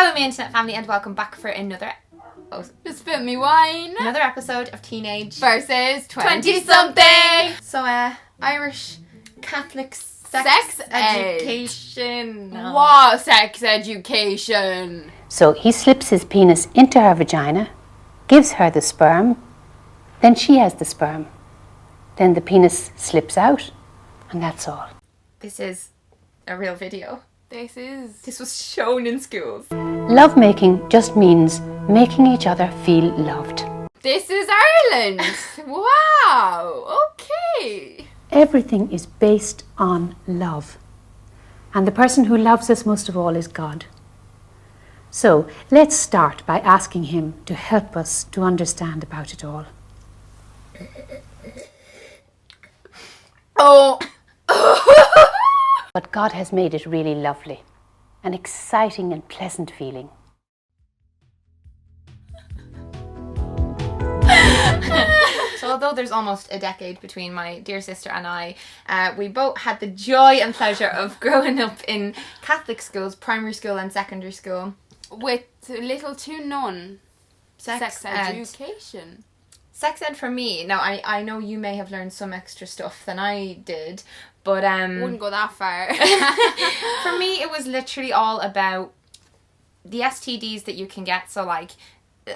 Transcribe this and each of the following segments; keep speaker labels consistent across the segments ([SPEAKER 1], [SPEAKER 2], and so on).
[SPEAKER 1] Hello, my internet family, and welcome back for another.
[SPEAKER 2] Just spit me wine.
[SPEAKER 1] Another episode of Teenage
[SPEAKER 2] versus 20-something.
[SPEAKER 1] So, Irish Catholic
[SPEAKER 2] Sex
[SPEAKER 1] education.
[SPEAKER 2] What sex education?
[SPEAKER 3] So he slips his penis into her vagina, gives her the sperm, then she has the sperm. Then the penis slips out, and that's all.
[SPEAKER 1] This is a real video.
[SPEAKER 2] This
[SPEAKER 1] was shown in schools.
[SPEAKER 3] Lovemaking just means making each other feel loved.
[SPEAKER 2] This is Ireland. Wow. Okay.
[SPEAKER 3] Everything is based on love. And the person who loves us most of all is God. So let's start by asking him to help us to understand about it all.
[SPEAKER 2] Oh.
[SPEAKER 3] But God has made it really lovely, an exciting and pleasant feeling.
[SPEAKER 1] So although there's almost a decade between my dear sister and I, we both had the joy and pleasure of growing up in Catholic schools, primary school and secondary school.
[SPEAKER 2] With little to none sex education.
[SPEAKER 1] Sex ed for me, now I know you may have learned some extra stuff than I did, but
[SPEAKER 2] wouldn't go that far.
[SPEAKER 1] For me it was literally all about the STDs that you can get. So like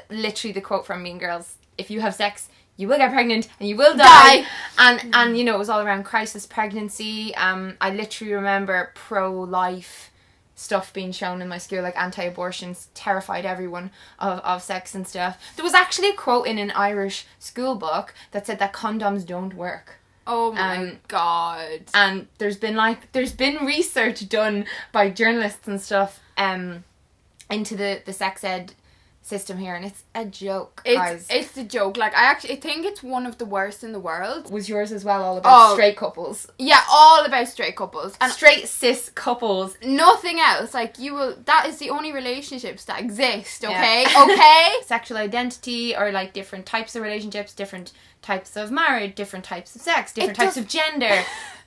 [SPEAKER 1] literally the quote from Mean Girls, if you have sex you will get pregnant and you will die. And you know, it was all around crisis pregnancy. I literally remember pro-life stuff being shown in my school, like anti-abortions, terrified everyone of sex and stuff. There was actually a quote in an Irish school book that said that condoms don't work.
[SPEAKER 2] Oh my god.
[SPEAKER 1] And there's been research done by journalists and stuff into the sex ed system here, and it's a joke, guys.
[SPEAKER 2] It's a joke. Like, I think it's one of the worst in the world.
[SPEAKER 1] Was yours as well all about straight couples?
[SPEAKER 2] Yeah, all about straight couples.
[SPEAKER 1] And straight cis couples.
[SPEAKER 2] Nothing else. Like, that is the only relationships that exist, okay?
[SPEAKER 1] Yeah.
[SPEAKER 2] Okay?
[SPEAKER 1] Sexual identity, or like different types of relationships, different types of marriage, different types of sex, different types of gender.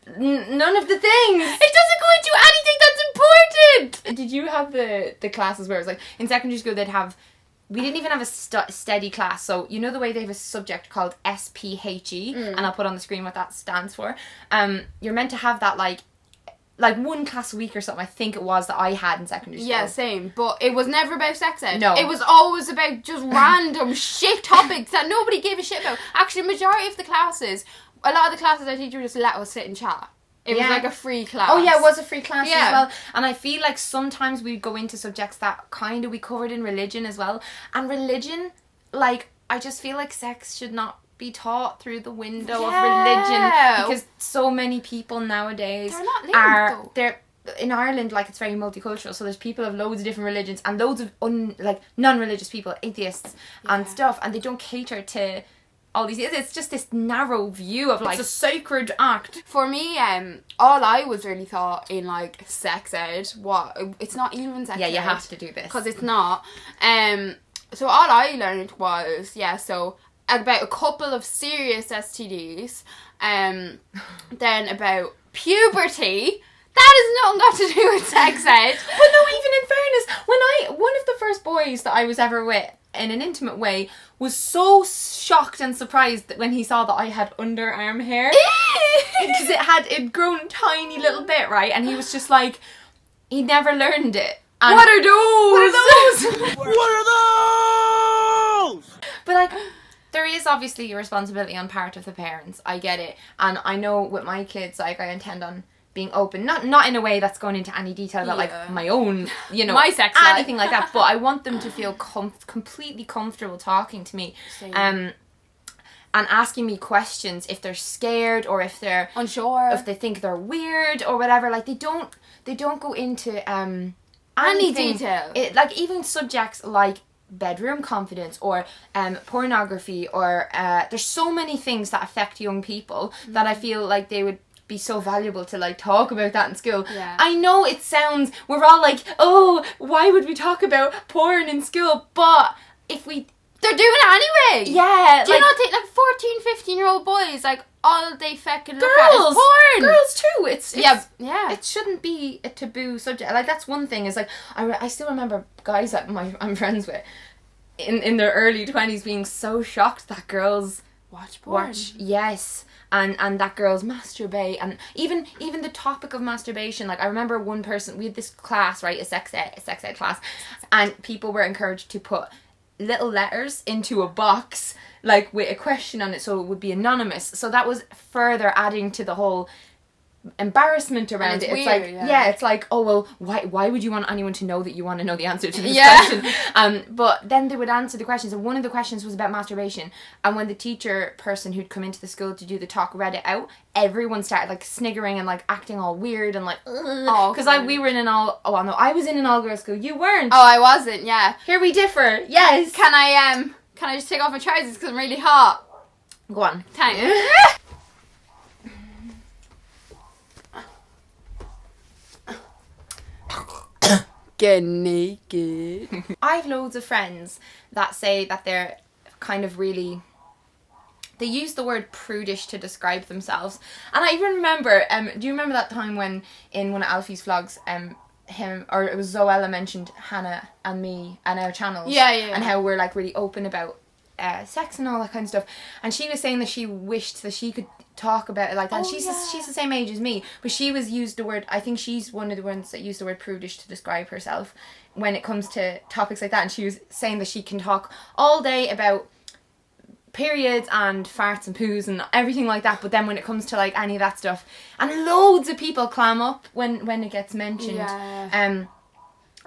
[SPEAKER 1] None of the things.
[SPEAKER 2] It doesn't go into anything that's important.
[SPEAKER 1] Did you have the classes where it was like, in secondary school we didn't even have a steady class, so you know the way they have a subject called SPHE, and I'll put on the screen what that stands for. You're meant to have that like one class a week or something, I think it was, that I had in secondary school.
[SPEAKER 2] Yeah, same, but it was never about sex ed.
[SPEAKER 1] No.
[SPEAKER 2] It was always about just random shit topics that nobody gave a shit about. Actually, majority of the classes, a lot of the classes our teacher just let us sit and chat. It was like a free class.
[SPEAKER 1] Oh yeah, it was a free class as well. And I feel like sometimes we go into subjects that kind of we covered in religion as well. And religion, like, I just feel like sex should not be taught through the window of religion, because so many people nowadays they're in Ireland, like, it's very multicultural, so there's people of loads of different religions and loads of non-religious people, atheists and stuff, and they don't cater to all these. It's just this narrow view of like, it's a sacred act.
[SPEAKER 2] For me, all I was really taught in like sex ed, it's not even sex ed.
[SPEAKER 1] Yeah, you have to do this
[SPEAKER 2] because it's not. So all I learned was so about a couple of serious STDs, then about puberty. That has nothing got to do with sex ed.
[SPEAKER 1] But no, even in fairness, one of the first boys that I was ever with in an intimate way was so shocked and surprised that when he saw that I had underarm hair, because it'd grown a tiny little bit, right? And he was just like, he never learned it. And
[SPEAKER 2] what are those?
[SPEAKER 4] What are those?
[SPEAKER 1] But like, there is obviously a responsibility on part of the parents. I get it, and I know with my kids, like, I intend on being open, not in a way that's going into any detail about like my own, you know,
[SPEAKER 2] my sex
[SPEAKER 1] anything like that, but I want them to feel completely comfortable talking to me, and asking me questions if they're scared or if they're
[SPEAKER 2] unsure,
[SPEAKER 1] if they think they're weird or whatever. Like, they don't go into any
[SPEAKER 2] detail.
[SPEAKER 1] Like, even subjects like bedroom confidence or pornography, or there's so many things that affect young people that I feel like they would be so valuable to like talk about that in school.
[SPEAKER 2] Yeah.
[SPEAKER 1] I know it sounds, we're all like, oh, why would we talk about porn in school? But if we,
[SPEAKER 2] they're doing it anyway.
[SPEAKER 1] Yeah.
[SPEAKER 2] Do you not think like 14, 15-year-old boys, like, all they fucking look at is porn.
[SPEAKER 1] Girls too. It's
[SPEAKER 2] yeah.
[SPEAKER 1] It shouldn't be a taboo subject. Like, that's one thing. Is like I still remember guys that I'm friends with in their early 20s being so shocked that girls
[SPEAKER 2] watch porn.
[SPEAKER 1] Yes. And that girls masturbate, and even the topic of masturbation. Like, I remember one person, we had this class, right, a sex ed class, and people were encouraged to put little letters into a box, like, with a question on it, so it would be anonymous. So that was further adding to the whole embarrassment around it. It's weird, like, it's like, oh, well, why would you want anyone to know that you want to know the answer to this question? But then they would answer the questions, and one of the questions was about masturbation, and when the teacher person who'd come into the school to do the talk read it out, everyone started like sniggering and like acting all weird and like, because we were in an all, I was in an all-girls school, you weren't.
[SPEAKER 2] Oh, I wasn't. Yeah,
[SPEAKER 1] here we differ. Yes.
[SPEAKER 2] Can I just take off my trousers because I'm really hot?
[SPEAKER 1] Go on.
[SPEAKER 2] Thanks. Get naked.
[SPEAKER 1] I've loads of friends that say that they're kind of really, they use the word prudish to describe themselves. And I even remember, do you remember that time when in one of Alfie's vlogs, him, or it was Zoella, mentioned Hannah and me and our channels, and how we're like really open about sex and all that kind of stuff, and she was saying that she wished that she could talk about it like that. She's the same age as me, but she used the word, I think she's one of the ones that used the word prudish to describe herself when it comes to topics like that, and she was saying that she can talk all day about periods and farts and poos and everything like that, but then when it comes to like any of that stuff, and loads of people clam up when it gets mentioned, and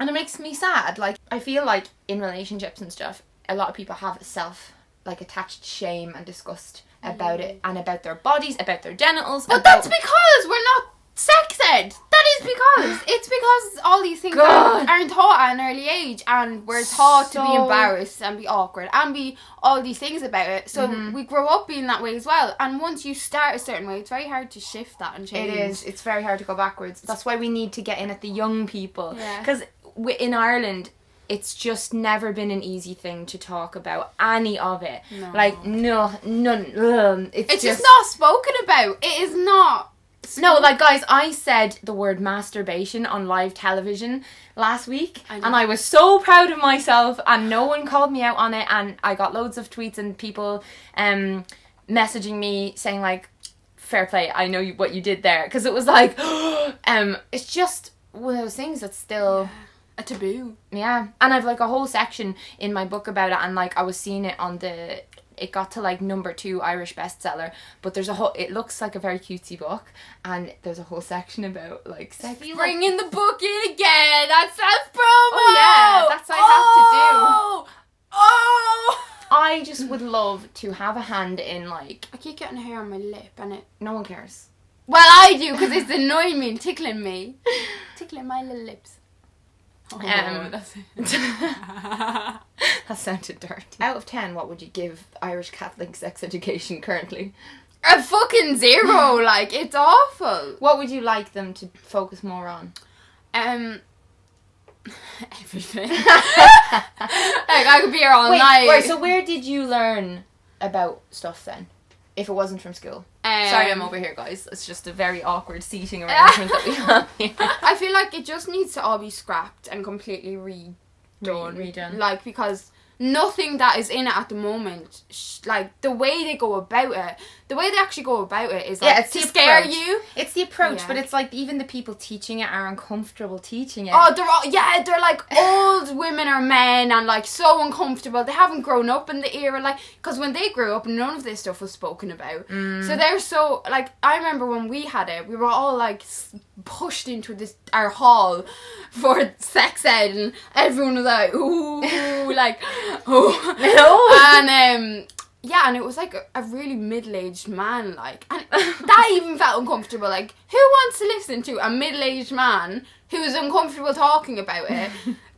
[SPEAKER 1] it makes me sad. Like, I feel like in relationships and stuff, a lot of people have attached shame and disgust about it, and about their bodies, about their genitals.
[SPEAKER 2] But that's because we're not sex ed. That is because it's because all these things aren't taught at an early age, and we're taught to be embarrassed and be awkward and be all these things about it. So we grow up being that way as well. And once you start a certain way, it's very hard to shift that and change.
[SPEAKER 1] It is. It's very hard to go backwards. That's why we need to get in at the young people. Because in Ireland, it's just never been an easy thing to talk about any of it. No. Like, none. It's
[SPEAKER 2] just not spoken about. It is not.
[SPEAKER 1] No, like, guys, I said the word masturbation on live television last week, and I was so proud of myself, and no one called me out on it, and I got loads of tweets and people messaging me saying, like, fair play, I know what you did there. Because it was like, it's just one of those things that's still
[SPEAKER 2] a taboo.
[SPEAKER 1] Yeah. And I've like a whole section in my book about it, and like I was seeing it on it got to like number 2 Irish bestseller, but there's it looks like a very cutesy book, and there's a whole section about like sex.
[SPEAKER 2] Bringing the book in again. That's self-promo.
[SPEAKER 1] Oh yeah, that's what I have to do. I just would love to have a hand in, like,
[SPEAKER 2] I keep getting hair on my lip, and
[SPEAKER 1] no one cares.
[SPEAKER 2] Well, I do, because it's annoying me and tickling me. Tickling my little lips.
[SPEAKER 1] That's that sounded dirty. Out of 10, what would you give Irish Catholic sex education currently?
[SPEAKER 2] A fucking 0. Like, it's awful.
[SPEAKER 1] What would you like them to focus more on?
[SPEAKER 2] Everything. Like, I could be here all night.
[SPEAKER 1] Wait, so where did you learn about stuff then? If it wasn't from school. Sorry, I'm over here, guys. It's just a very awkward seating arrangement that we have here.
[SPEAKER 2] I feel like it just needs to all be scrapped and completely redone. Like, because nothing that is in it at the moment, like, the way they go about it, the way they actually go about it is, like,
[SPEAKER 1] it's
[SPEAKER 2] to scare you.
[SPEAKER 1] It's the approach, but it's like even the people teaching it are uncomfortable teaching it.
[SPEAKER 2] Oh, they're like old women or men, and like so uncomfortable. They haven't grown up in the era, like, because when they grew up, none of this stuff was spoken about. So they're so, like, I remember when we had it, we were all like pushed into our hall for sex ed, and everyone was like, ooh, like, oh, and yeah, and it was like a really middle-aged man, like, and that even felt uncomfortable. Like, who wants to listen to a middle-aged man who is uncomfortable talking about it,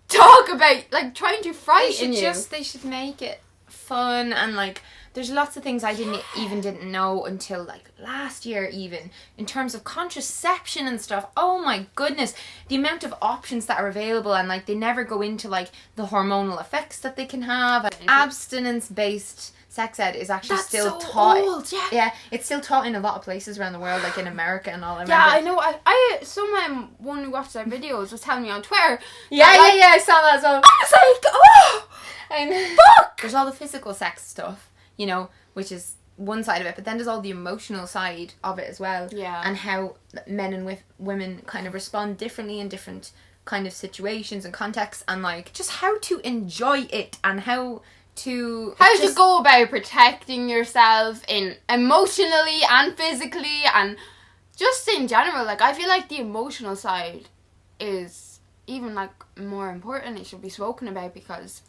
[SPEAKER 2] talk about, like, trying to frighten you?
[SPEAKER 1] They should make it fun and, like, there's lots of things I didn't know until like last year, even in terms of contraception and stuff. Oh my goodness, the amount of options that are available, and like they never go into like the hormonal effects that they can have. Abstinence based sex ed is actually still taught.
[SPEAKER 2] Old,
[SPEAKER 1] yeah, it's still taught in a lot of places around the world, like in America and all.
[SPEAKER 2] I know. I someone who watched our videos was telling me on Twitter.
[SPEAKER 1] Yeah, I saw that as well.
[SPEAKER 2] I was like, oh,
[SPEAKER 1] I know.
[SPEAKER 2] fuck.
[SPEAKER 1] There's all the physical sex stuff, you know, which is one side of it, but then there's all the emotional side of it as well.
[SPEAKER 2] Yeah.
[SPEAKER 1] And how men and women kind of respond differently in different kind of situations and contexts, and like just how to enjoy it and how to
[SPEAKER 2] go about protecting yourself in emotionally and physically and just in general. Like, I feel like the emotional side is even like more important. It should be spoken about, because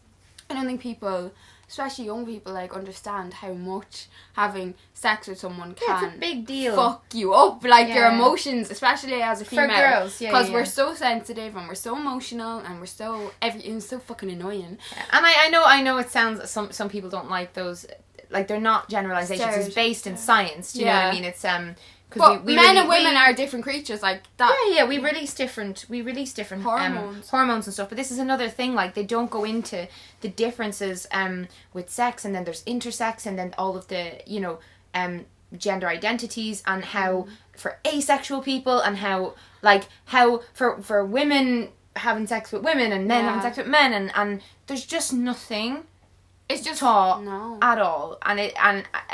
[SPEAKER 2] I don't think people, especially young people, like understand how much having sex with someone can
[SPEAKER 1] it's a big deal.
[SPEAKER 2] Fuck you up, like your emotions, especially as a female.
[SPEAKER 1] For girls,
[SPEAKER 2] because we're so sensitive and we're so emotional and we're so everything's so fucking annoying.
[SPEAKER 1] Yeah. And I know it sounds, some people don't like those, like they're not generalizations. It's based in science. Do you know what I mean? It's
[SPEAKER 2] But men and women are different creatures, like that.
[SPEAKER 1] Yeah, we release different
[SPEAKER 2] hormones.
[SPEAKER 1] Hormones and stuff. But this is another thing, like they don't go into the differences with sex, and then there's intersex, and then all of the, you know, gender identities, and how for asexual people, and how for women having sex with women and men having sex with men, and there's just nothing.
[SPEAKER 2] It's just
[SPEAKER 1] taught at all,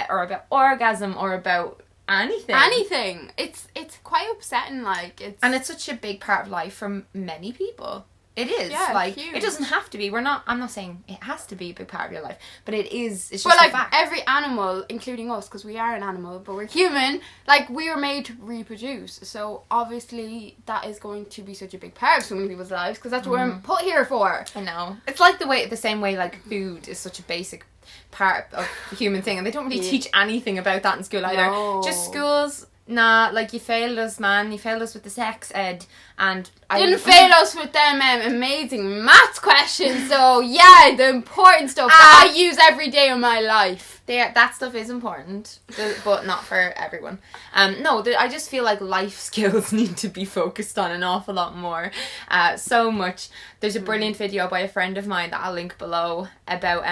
[SPEAKER 1] or about orgasm or about anything. It's quite upsetting, like and it's such a big part of life for many people. It is, like huge. It doesn't have to be. I'm not saying it has to be a big part of your life, but it is. It's just
[SPEAKER 2] like
[SPEAKER 1] a fact.
[SPEAKER 2] Every animal, including us, because we are an animal, but we're human. Like, we were made to reproduce, so obviously that is going to be such a big part of so many people's lives, because that's what we're put here for.
[SPEAKER 1] I know. It's like the same way like food is such a basic part of the human thing, and they don't really teach anything about that in school either. No. Just schools. Nah, like you failed us, man. You failed us with the sex ed, and
[SPEAKER 2] didn't fail us with them amazing maths questions. So yeah, the important stuff that I use every day of my life.
[SPEAKER 1] That stuff is important, but not for everyone. I just feel like life skills need to be focused on an awful lot more. So much. There's a brilliant video by a friend of mine that I'll link below about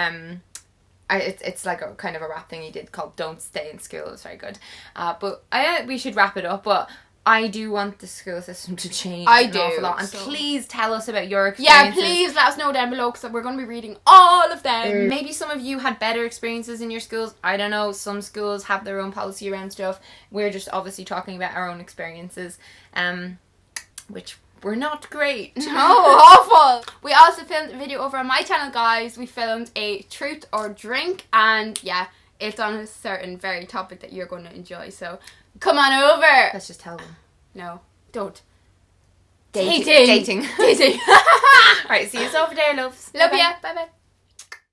[SPEAKER 1] it's like a kind of a rap thing he did called "Don't Stay in School." It's very good. But we should wrap it up. But I do want the school system to change. An awful lot. And please tell us about your experiences.
[SPEAKER 2] Yeah, please let us know down below, because we're going to be reading all of them.
[SPEAKER 1] Maybe some of you had better experiences in your schools. I don't know. Some schools have their own policy around stuff. We're just obviously talking about our own experiences, which were not great.
[SPEAKER 2] No, awful. We also filmed a video over on my channel, guys. We filmed a truth or drink, and yeah, it's on a certain very topic that you're going to enjoy, so come on over.
[SPEAKER 1] Let's just tell them.
[SPEAKER 2] No, don't.
[SPEAKER 1] Dating.
[SPEAKER 2] Dating.
[SPEAKER 1] Alright, see you over there, loves.
[SPEAKER 2] Love ya. Bye bye.